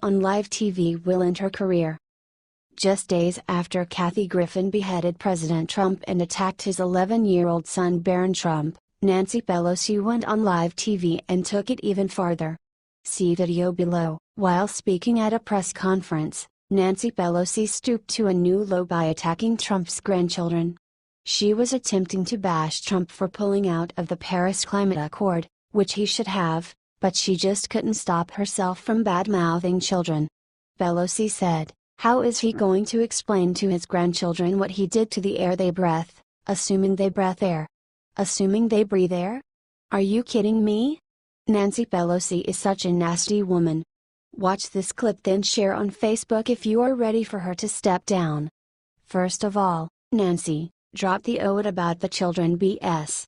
on live TV will end her career. Just days after Kathy Griffin beheaded President Trump and attacked his 11-year-old son Barron Trump, Nancy Pelosi went on live TV and took it even farther. See video below. While speaking at a press conference, Nancy Pelosi stooped to a new low by attacking Trump's grandchildren. She was attempting to bash Trump for pulling out of the Paris Climate Accord, which he should have, but she just couldn't stop herself from bad-mouthing children. Pelosi said, "How is he going to explain to his grandchildren what he did to the air they breathe, assuming they breathe air? Assuming they breathe air? Are you kidding me?" Nancy Pelosi is such a nasty woman. Watch this clip then share on Facebook if you are ready for her to step down. First of all, Nancy, drop the ode about the children BS.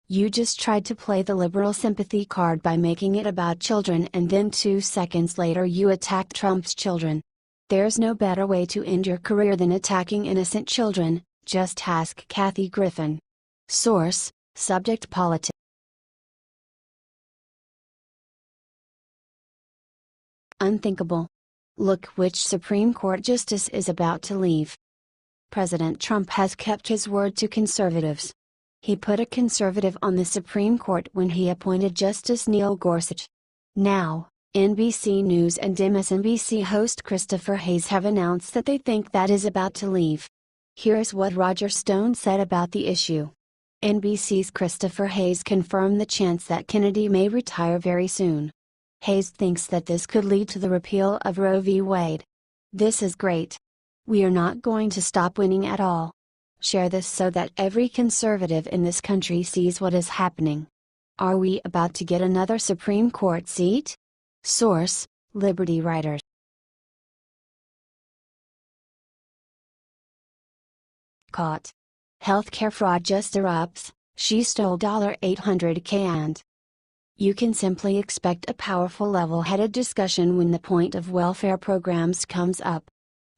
You just tried to play the liberal sympathy card by making it about children and then 2 seconds later you attacked Trump's children. There's no better way to end your career than attacking innocent children, just ask Kathy Griffin. Source, Subject Politics. Unthinkable. Look which Supreme Court justice is about to leave. President Trump has kept his word to conservatives. He put a conservative on the Supreme Court when he appointed Justice Neil Gorsuch. Now, NBC News and MSNBC host Christopher Hayes have announced that they think that is about to leave. Here's what Roger Stone said about the issue. NBC's Christopher Hayes confirmed the chance that Kennedy may retire very soon. Hayes thinks that this could lead to the repeal of Roe v. Wade. "This is great. We are not going to stop winning at all. Share this so that every conservative in this country sees what is happening. Are we about to get another Supreme Court seat?" Source, Liberty Writers. Caught. Healthcare fraud just erupts, she stole $800K and. You can simply expect a powerful level-headed discussion when the point of welfare programs comes up.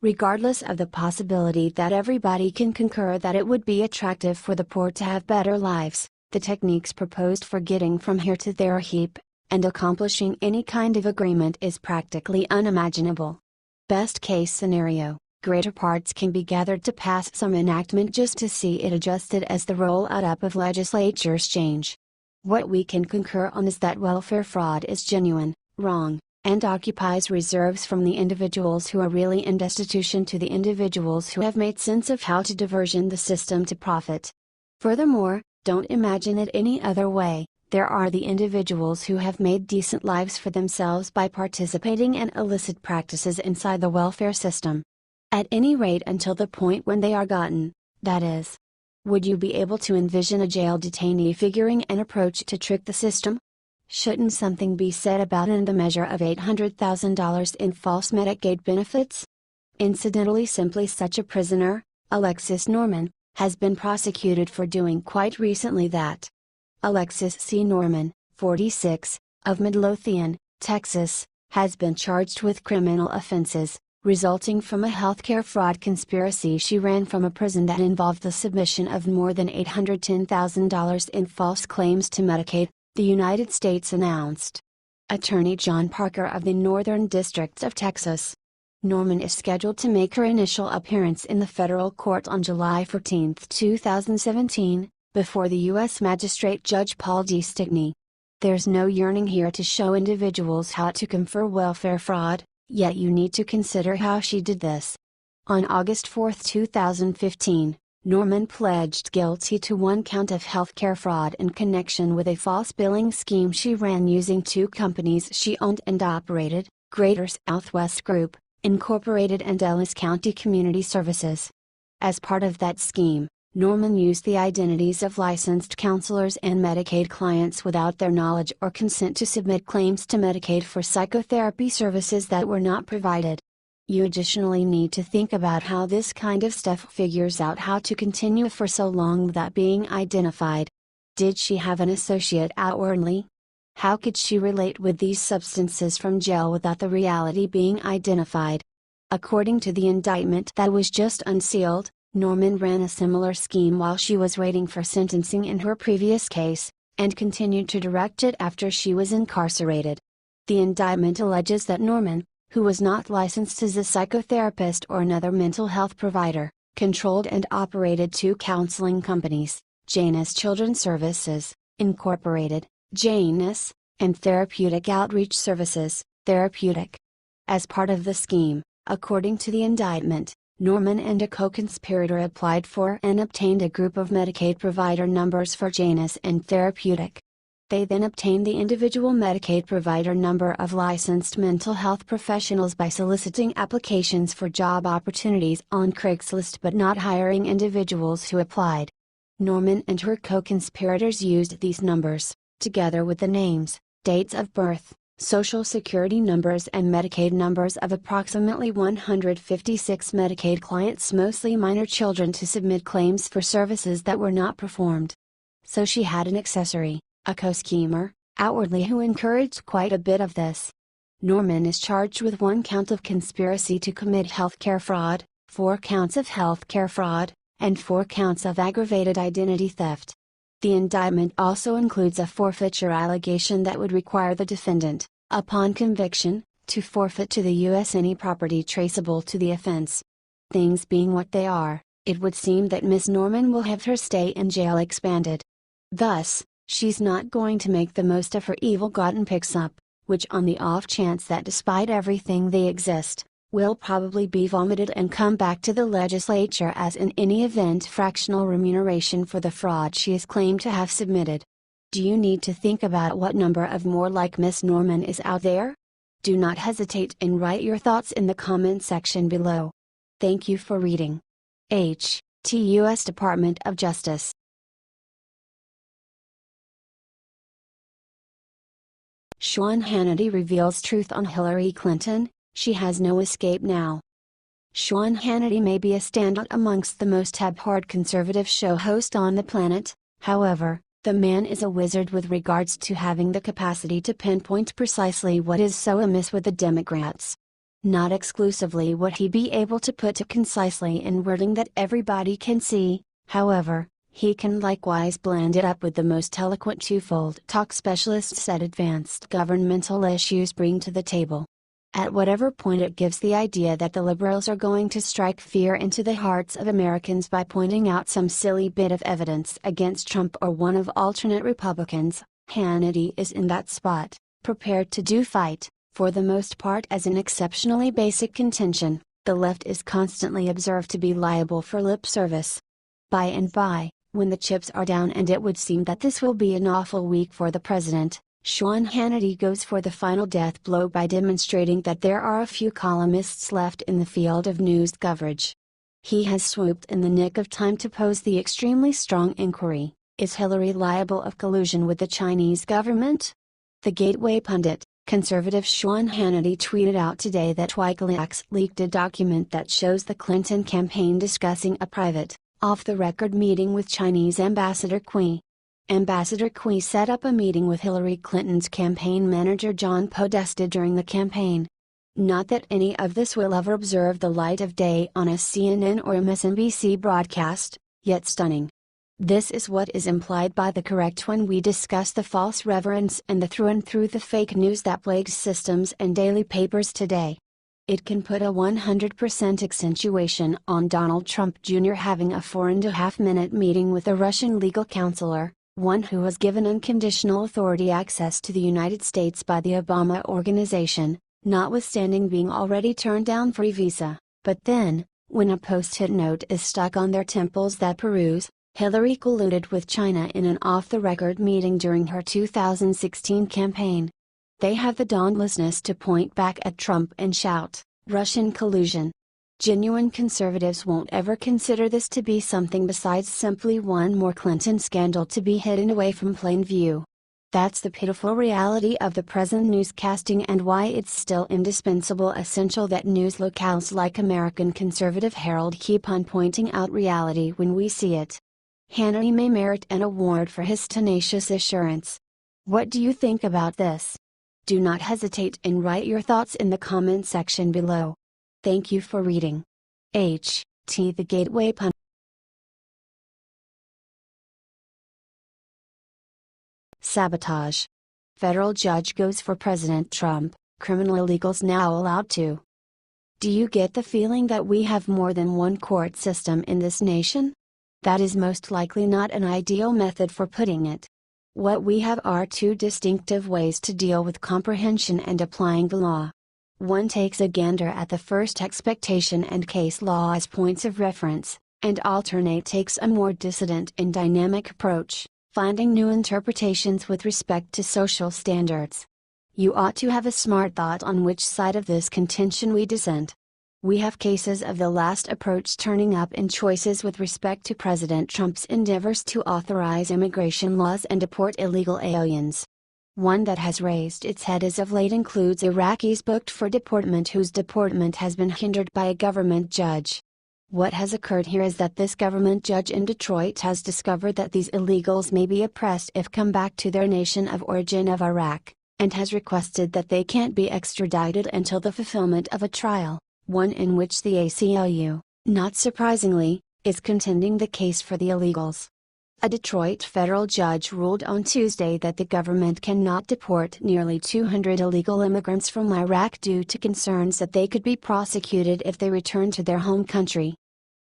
Regardless of the possibility that everybody can concur that it would be attractive for the poor to have better lives, the techniques proposed for getting from here to there are cheap, and accomplishing any kind of agreement is practically unimaginable. Best case scenario, greater parts can be gathered to pass some enactment just to see it adjusted as the rollout up of legislatures change. What we can concur on is that welfare fraud is genuine, wrong, and occupies reserves from the individuals who are really in destitution to the individuals who have made sense of how to diversion the system to profit. Furthermore, don't imagine it any other way, there are the individuals who have made decent lives for themselves by participating in illicit practices inside the welfare system. At any rate until the point when they are gotten, that is. Would you be able to envision a jail detainee figuring an approach to trick the system? Shouldn't something be said about in the measure of $800,000 in false Medicaid benefits? Incidentally, simply such a prisoner, Alexis Norman, has been prosecuted for doing quite recently that. Alexis C. Norman, 46, of Midlothian, Texas, has been charged with criminal offenses, resulting from a healthcare fraud conspiracy she ran from a prison that involved the submission of more than $810,000 in false claims to Medicaid, the United States announced. Attorney John Parker of the Northern District of Texas. Norman is scheduled to make her initial appearance in the federal court on July 14, 2017, before the U.S. Magistrate Judge Paul D. Stickney. There's no yearning here to show individuals how to confer welfare fraud, yet you need to consider how she did this. On August 4, 2015, Norman pledged guilty to one count of healthcare fraud in connection with a false billing scheme she ran using two companies she owned and operated, Greater Southwest Group, Incorporated and Ellis County Community Services. As part of that scheme, Norman used the identities of licensed counselors and Medicaid clients without their knowledge or consent to submit claims to Medicaid for psychotherapy services that were not provided. You additionally need to think about how this kind of stuff figures out how to continue for so long without being identified. Did she have an associate outwardly? How could she relate with these substances from jail without the reality being identified? According to the indictment that was just unsealed, Norman ran a similar scheme while she was waiting for sentencing in her previous case, and continued to direct it after she was incarcerated. The indictment alleges that Norman, who was not licensed as a psychotherapist or another mental health provider, controlled and operated two counseling companies, Janus Children's Services, Incorporated, Janus, and Therapeutic Outreach Services, Therapeutic. As part of the scheme, according to the indictment, Norman and a co-conspirator applied for and obtained a group of Medicaid provider numbers for Janus and Therapeutic. They then obtained the individual Medicaid provider number of licensed mental health professionals by soliciting applications for job opportunities on Craigslist but not hiring individuals who applied. Norman and her co-conspirators used these numbers, together with the names, dates of birth, Social Security numbers and Medicaid numbers of approximately 156 Medicaid clients, mostly minor children, to submit claims for services that were not performed. So she had an accessory, a co-schemer, outwardly, who encouraged quite a bit of this. Norman is charged with 1 count of conspiracy to commit healthcare fraud, 4 counts of healthcare fraud, and 4 counts of aggravated identity theft. The indictment also includes a forfeiture allegation that would require the defendant, upon conviction, to forfeit to the U.S. any property traceable to the offense. Things being what they are, it would seem that Miss Norman will have her stay in jail expanded. Thus, she's not going to make the most of her evil-gotten picks up, which, on the off chance that despite everything they exist, will probably be vomited and come back to the legislature as in any event fractional remuneration for the fraud she is claimed to have submitted. Do you need to think about what number of more like Miss Norman is out there? Do not hesitate and write your thoughts in the comment section below. Thank you for reading. T. U.S. Department of Justice. Sean Hannity reveals truth on Hillary Clinton, she has no escape now. Sean Hannity may be a standout amongst the most abhorred conservative show host on the planet, however, the man is a wizard with regards to having the capacity to pinpoint precisely what is so amiss with the Democrats. Not exclusively would he be able to put it concisely in wording that everybody can see, however, he can likewise blend it up with the most eloquent twofold talk specialists said advanced governmental issues bring to the table. At whatever point it gives the idea that the liberals are going to strike fear into the hearts of Americans by pointing out some silly bit of evidence against Trump or one of alternate Republicans, Hannity is in that spot, prepared to do fight, for the most part as an exceptionally basic contention. The left is constantly observed to be liable for lip service. By and by, when the chips are down, and it would seem that this will be an awful week for the president, Sean Hannity goes for the final death blow by demonstrating that there are a few columnists left in the field of news coverage. He has swooped in the nick of time to pose the extremely strong inquiry: is Hillary liable of collusion with the Chinese government? The Gateway pundit, conservative Sean Hannity, tweeted out today that WikiLeaks leaked a document that shows the Clinton campaign discussing a private, off-the-record meeting with Chinese Ambassador Cui. Ambassador Cui set up a meeting with Hillary Clinton's campaign manager John Podesta during the campaign. Not that any of this will ever observe the light of day on a CNN or MSNBC broadcast, yet stunning. This is what is implied by the correct when we discuss the false reverence and the through and through the fake news that plagues systems and daily papers today. It can put a 100% accentuation on Donald Trump Jr. having a 4.5-minute meeting with a Russian legal counselor, one who was given unconditional authority access to the United States by the Obama organization, notwithstanding being already turned down for a visa. But then, when a post-it note is stuck on their temples that peruse, Hillary colluded with China in an off-the-record meeting during her 2016 campaign. They have the dauntlessness to point back at Trump and shout, "Russian collusion." Genuine conservatives won't ever consider this to be something besides simply one more Clinton scandal to be hidden away from plain view. That's the pitiful reality of the present newscasting, and why it's still indispensable essential that news locales like American Conservative Herald keep on pointing out reality when we see it. Hannity may merit an award for his tenacious assurance. What do you think about this? Do not hesitate and write your thoughts in the comment section below. Thank you for reading. The Gateway pundit. Sabotage. Federal judge goes for President Trump, criminal illegals now allowed to? Do you get the feeling that we have more than one court system in this nation? That is most likely not an ideal method for putting it. What we have are two distinctive ways to deal with comprehension and applying the law. One takes a gander at the first expectation and case law as points of reference, and alternate takes a more dissident and dynamic approach, finding new interpretations with respect to social standards. You ought to have a smart thought on which side of this contention we dissent. We have cases of the last approach turning up in choices with respect to President Trump's endeavors to authorize immigration laws and deport illegal aliens. One that has raised its head as of late includes Iraqis booked for deportment whose deportment has been hindered by a government judge. What has occurred here is that this government judge in Detroit has discovered that these illegals may be oppressed if come back to their nation of origin of Iraq, and has requested that they can't be extradited until the fulfillment of a trial, one in which the ACLU, not surprisingly, is contending the case for the illegals. A Detroit federal judge ruled on Tuesday that the government cannot deport nearly 200 illegal immigrants from Iraq due to concerns that they could be prosecuted if they return to their home country.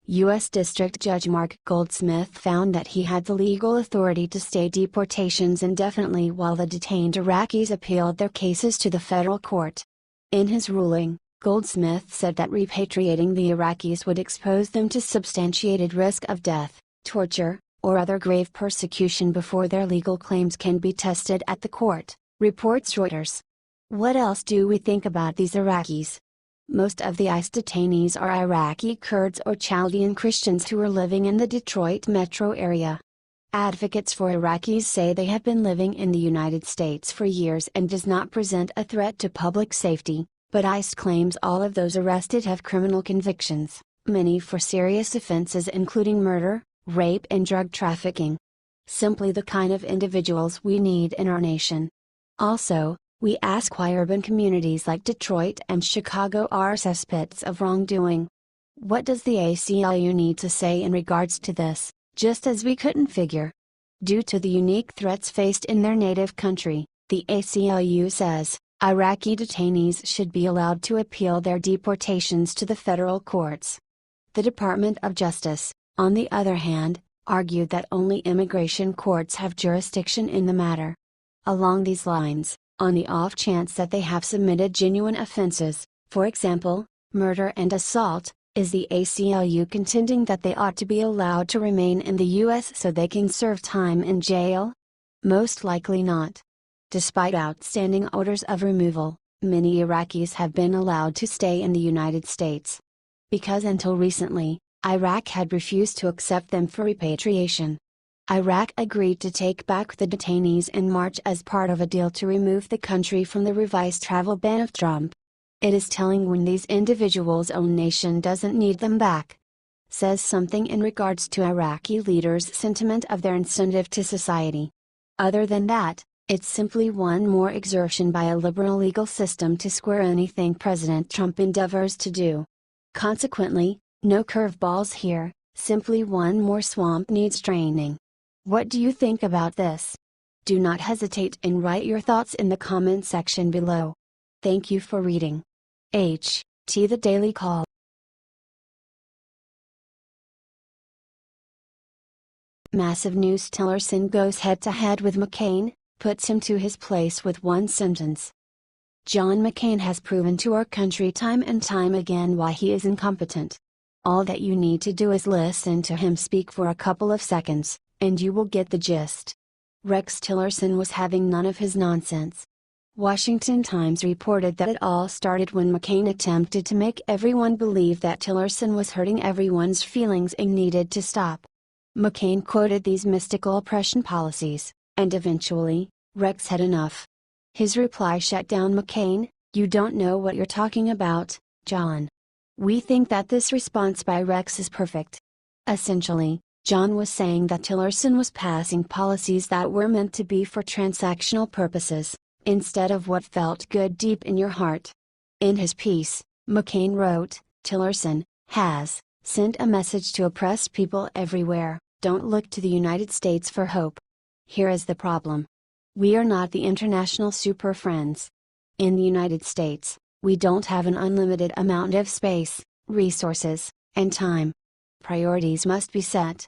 U.S. District Judge Mark Goldsmith found that he had the legal authority to stay deportations indefinitely while the detained Iraqis appealed their cases to the federal court. In his ruling, Goldsmith said that repatriating the Iraqis would expose them to substantiated risk of death, torture, or other grave persecution before their legal claims can be tested at the court, reports Reuters. What else do we think about these Iraqis? Most of the ICE detainees are Iraqi Kurds or Chaldean Christians who are living in the Detroit metro area. Advocates for Iraqis say they have been living in the United States for years and does not present a threat to public safety, but ICE claims all of those arrested have criminal convictions, many for serious offenses including murder, rape and drug trafficking. Simply the kind of individuals we need in our nation. Also, we ask why urban communities like Detroit and Chicago are cesspits of wrongdoing. What does the ACLU need to say in regards to this, just as we couldn't figure? Due to the unique threats faced in their native country, the ACLU says, Iraqi detainees should be allowed to appeal their deportations to the federal courts. The Department of Justice, on the other hand, argued that only immigration courts have jurisdiction in the matter. Along these lines, on the off chance that they have committed genuine offenses, for example, murder and assault, is the ACLU contending that they ought to be allowed to remain in the U.S. so they can serve time in jail? Most likely not. Despite outstanding orders of removal, many Iraqis have been allowed to stay in the United States. Because until recently, Iraq had refused to accept them for repatriation. Iraq agreed to take back the detainees in March as part of a deal to remove the country from the revised travel ban of Trump. It is telling when these individuals' own nation doesn't need them back. Says something in regards to Iraqi leaders' sentiment of their incentive to society. Other than that, it's simply one more exertion by a liberal legal system to square anything President Trump endeavors to do. Consequently, no curveballs here, simply one more swamp needs draining. What do you think about this? Do not hesitate and write your thoughts in the comment section below. Thank you for reading. H.T. The Daily Call. Massive news. Tillerson goes head-to-head with McCain, puts him to his place with one sentence. John McCain has proven to our country time and time again why he is incompetent. All that you need to do is listen to him speak for a couple of seconds, and you will get the gist. Rex Tillerson was having none of his nonsense. Washington Times reported that it all started when McCain attempted to make everyone believe that Tillerson was hurting everyone's feelings and needed to stop. McCain quoted these mystical oppression policies, and eventually, Rex had enough. His reply shut down McCain. You don't know what you're talking about, John. We think that this response by Rex is perfect. Essentially, John was saying that Tillerson was passing policies that were meant to be for transactional purposes, instead of what felt good deep in your heart. In his piece, McCain wrote, Tillerson has sent a message to oppressed people everywhere, don't look to the United States for hope. Here is the problem. We are not the international super friends. In the United States, we don't have an unlimited amount of space, resources, and time. Priorities must be set.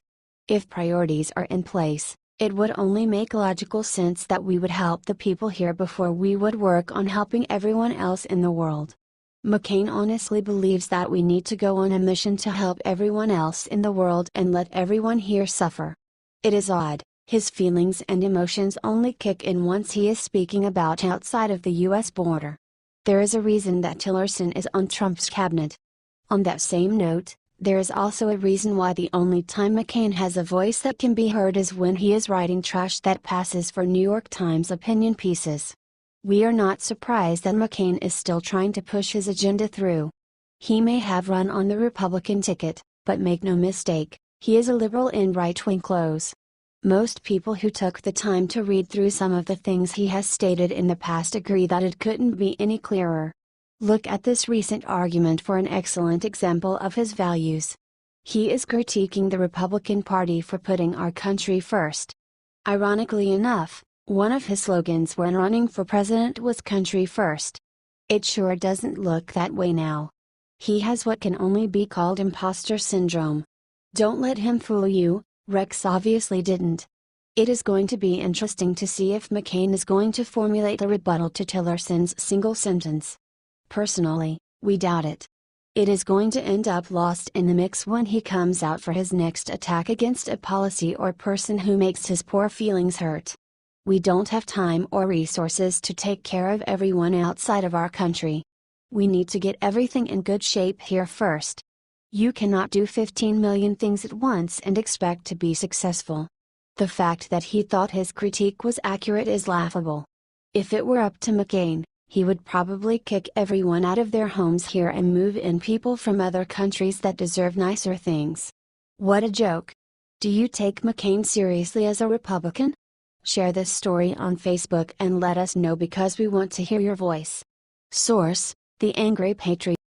If priorities are in place, it would only make logical sense that we would help the people here before we would work on helping everyone else in the world. McCain honestly believes that we need to go on a mission to help everyone else in the world and let everyone here suffer. It is odd, his feelings and emotions only kick in once he is speaking about outside of the US border. There is a reason that Tillerson is on Trump's cabinet. On that same note, there is also a reason why the only time McCain has a voice that can be heard is when he is writing trash that passes for New York Times opinion pieces. We are not surprised that McCain is still trying to push his agenda through. He may have run on the Republican ticket, but make no mistake, he is a liberal in right-wing clothes. Most people who took the time to read through some of the things he has stated in the past agree that it couldn't be any clearer. Look at this recent argument for an excellent example of his values. He is critiquing the Republican Party for putting our country first. Ironically enough, one of his slogans when running for president was "Country First." It sure doesn't look that way now. He has what can only be called imposter syndrome. Don't let him fool you. Rex obviously didn't. It is going to be interesting to see if McCain is going to formulate a rebuttal to Tillerson's single sentence. Personally, we doubt it. It is going to end up lost in the mix when he comes out for his next attack against a policy or person who makes his poor feelings hurt. We don't have time or resources to take care of everyone outside of our country. We need to get everything in good shape here first. You cannot do 15 million things at once and expect to be successful. The fact that he thought his critique was accurate is laughable. If it were up to McCain, he would probably kick everyone out of their homes here and move in people from other countries that deserve nicer things. What a joke! Do you take McCain seriously as a Republican? Share this story on Facebook and let us know because we want to hear your voice. Source: The Angry Patriot.